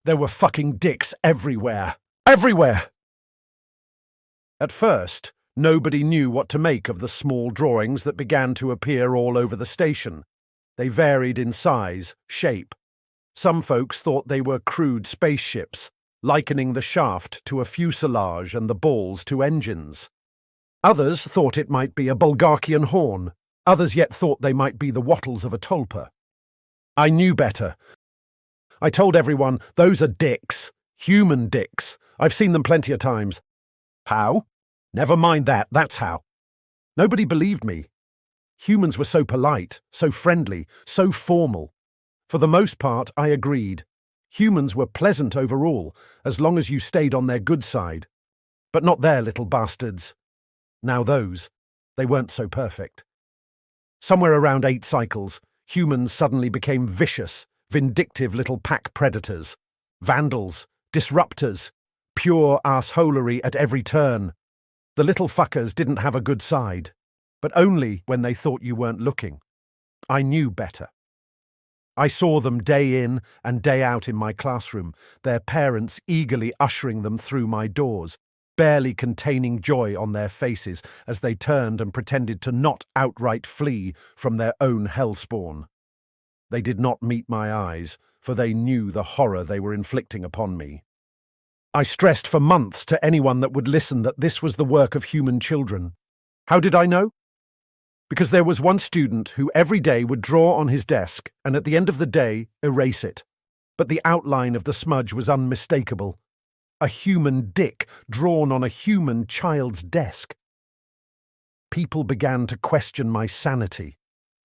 There were fucking dicks everywhere. Everywhere! At first, nobody knew what to make of the small drawings that began to appear all over the station. They varied in size, shape. Some folks thought they were crude spaceships, likening the shaft to a fuselage and the balls to engines. Others thought it might be a Bulgarkian horn. Others yet thought they might be the wattles of a tulpa. I knew better. I told everyone, those are dicks. Human dicks. I've seen them plenty of times. How? Never mind that, that's how. Nobody believed me. Humans were so polite, so friendly, so formal. For the most part, I agreed. Humans were pleasant overall, as long as you stayed on their good side. But not their little bastards. Now those, they weren't so perfect. Somewhere around 8 cycles, humans suddenly became vicious, vindictive little pack predators. Vandals, disruptors, pure assholery at every turn. The little fuckers didn't have a good side, but only when they thought you weren't looking. I knew better. I saw them day in and day out in my classroom, their parents eagerly ushering them through my doors, barely containing joy on their faces as they turned and pretended to not outright flee from their own hellspawn. They did not meet my eyes, for they knew the horror they were inflicting upon me. I stressed for months to anyone that would listen that this was the work of human children. How did I know? Because there was one student who every day would draw on his desk and at the end of the day erase it. But the outline of the smudge was unmistakable. A human dick drawn on a human child's desk. People began to question my sanity.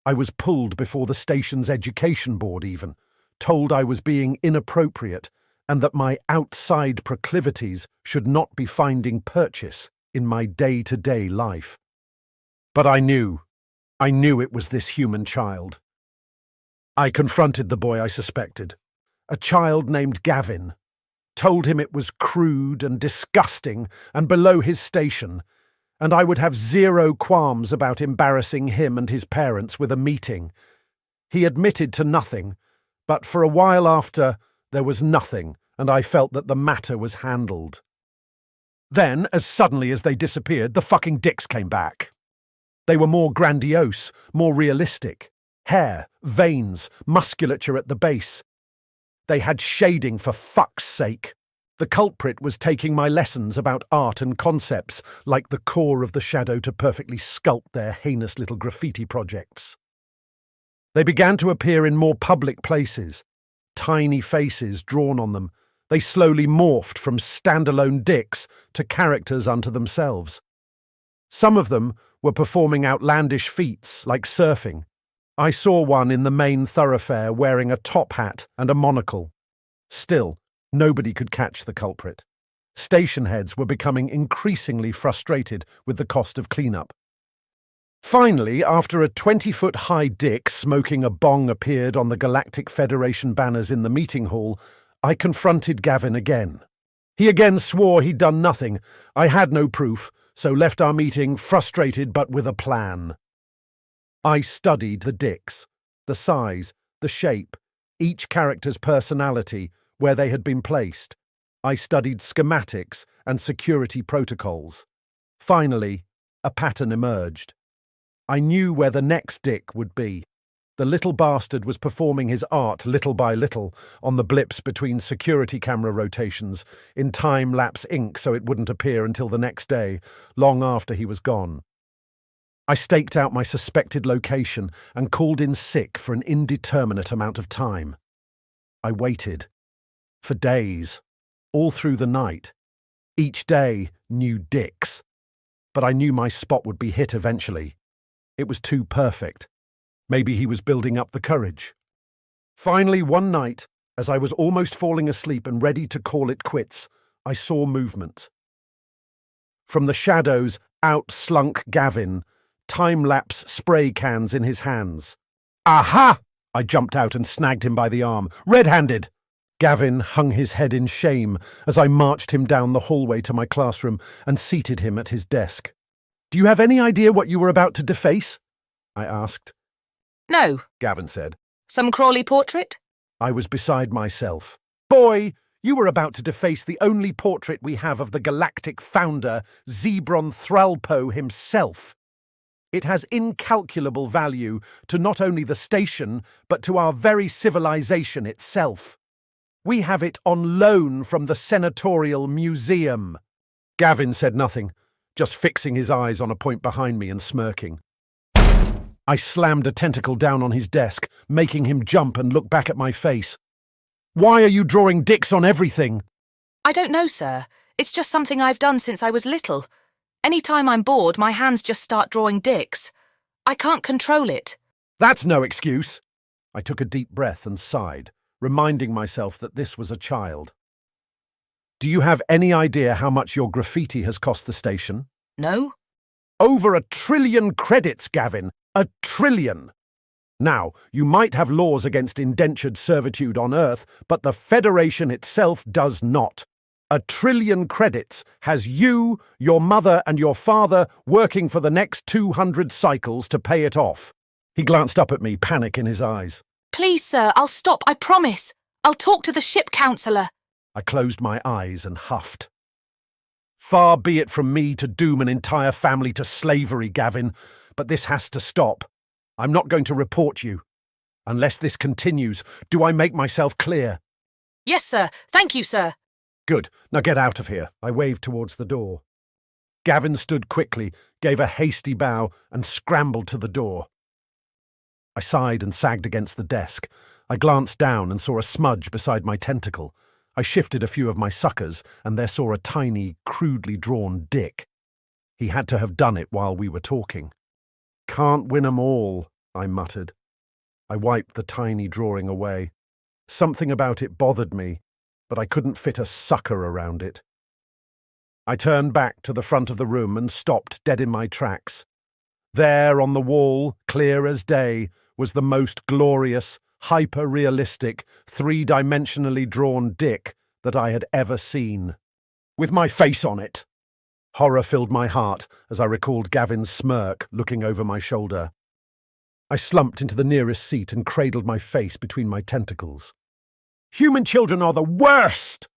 I was pulled before the station's education board even, told I was being inappropriate and that my outside proclivities should not be finding purchase in my day-to-day life. But I knew it was this human child. I confronted the boy I suspected, a child named Gavin, told him it was crude and disgusting and below his station, and I would have zero qualms about embarrassing him and his parents with a meeting. He admitted to nothing, but for a while after, there was nothing, and I felt that the matter was handled. Then, as suddenly as they disappeared, the fucking dicks came back. They were more grandiose, more realistic. Hair, veins, musculature at the base. They had shading for fuck's sake. The culprit was taking my lessons about art and concepts, like the core of the shadow to perfectly sculpt their heinous little graffiti projects. They began to appear in more public places. Tiny faces drawn on them. They slowly morphed from standalone dicks to characters unto themselves. Some of them were performing outlandish feats, like surfing. I saw one in the main thoroughfare wearing a top hat and a monocle. Still, nobody could catch the culprit. Station heads were becoming increasingly frustrated with the cost of cleanup. Finally, after a 20-foot-high dick smoking a bong appeared on the Galactic Federation banners in the meeting hall, I confronted Gavin again. He again swore he'd done nothing. I had no proof, so left our meeting frustrated but with a plan. I studied the dicks, the size, the shape, each character's personality, where they had been placed. I studied schematics and security protocols. Finally, a pattern emerged. I knew where the next dick would be. The little bastard was performing his art little by little on the blips between security camera rotations in time-lapse ink so it wouldn't appear until the next day, long after he was gone. I staked out my suspected location and called in sick for an indeterminate amount of time. I waited. For days. All through the night. Each day, new dicks. But I knew my spot would be hit eventually. It was too perfect. Maybe he was building up the courage. Finally, one night, as I was almost falling asleep and ready to call it quits, I saw movement. From the shadows, out slunk Gavin, time-lapse spray cans in his hands. Aha! I jumped out and snagged him by the arm. Red-handed! Gavin hung his head in shame as I marched him down the hallway to my classroom and seated him at his desk. Do you have any idea what you were about to deface? I asked. No, Gavin said. Some Crawley portrait? I was beside myself. Boy, You were about to deface the only portrait we have of the galactic founder, Zebron Thralpo himself. It has incalculable value to not only the station, but to our very civilization itself. We have it on loan from the Senatorial Museum." Gavin said nothing, just fixing his eyes on a point behind me and smirking. I slammed a tentacle down on his desk, making him jump and look back at my face. "Why are you drawing dicks on everything?" "I don't know, sir. It's just something I've done since I was little. Any time I'm bored, my hands just start drawing dicks. I can't control it." "That's no excuse." I took a deep breath and sighed, reminding myself that this was a child. "Do you have any idea how much your graffiti has cost the station?" "No?" "Over 1 trillion credits, Gavin. 1 trillion. Now, you might have laws against indentured servitude on Earth, but the Federation itself does not. 1 trillion credits has you, your mother, and your father working for the next 200 cycles to pay it off." He glanced up at me, panic in his eyes. "Please, sir, I'll stop, I promise. I'll talk to the ship counselor." I closed my eyes and huffed. "Far be it from me to doom an entire family to slavery, Gavin, but this has to stop. I'm not going to report you. Unless this continues, do I make myself clear?" "Yes, sir. Thank you, sir." "Good. Now get out of here." I waved towards the door. Gavin stood quickly, gave a hasty bow, and scrambled to the door. I sighed and sagged against the desk. I glanced down and saw a smudge beside my tentacle. I shifted a few of my suckers and there saw a tiny, crudely drawn dick. He had to have done it while we were talking. "Can't win 'em all," I muttered. I wiped the tiny drawing away. Something about it bothered me, but I couldn't fit a sucker around it. I turned back to the front of the room and stopped dead in my tracks. There on the wall, clear as day, was the most glorious, hyper-realistic, three-dimensionally drawn dick that I had ever seen. With my face on it. Horror filled my heart as I recalled Gavin's smirk looking over my shoulder. I slumped into the nearest seat and cradled my face between my tentacles. "Human children are the worst!"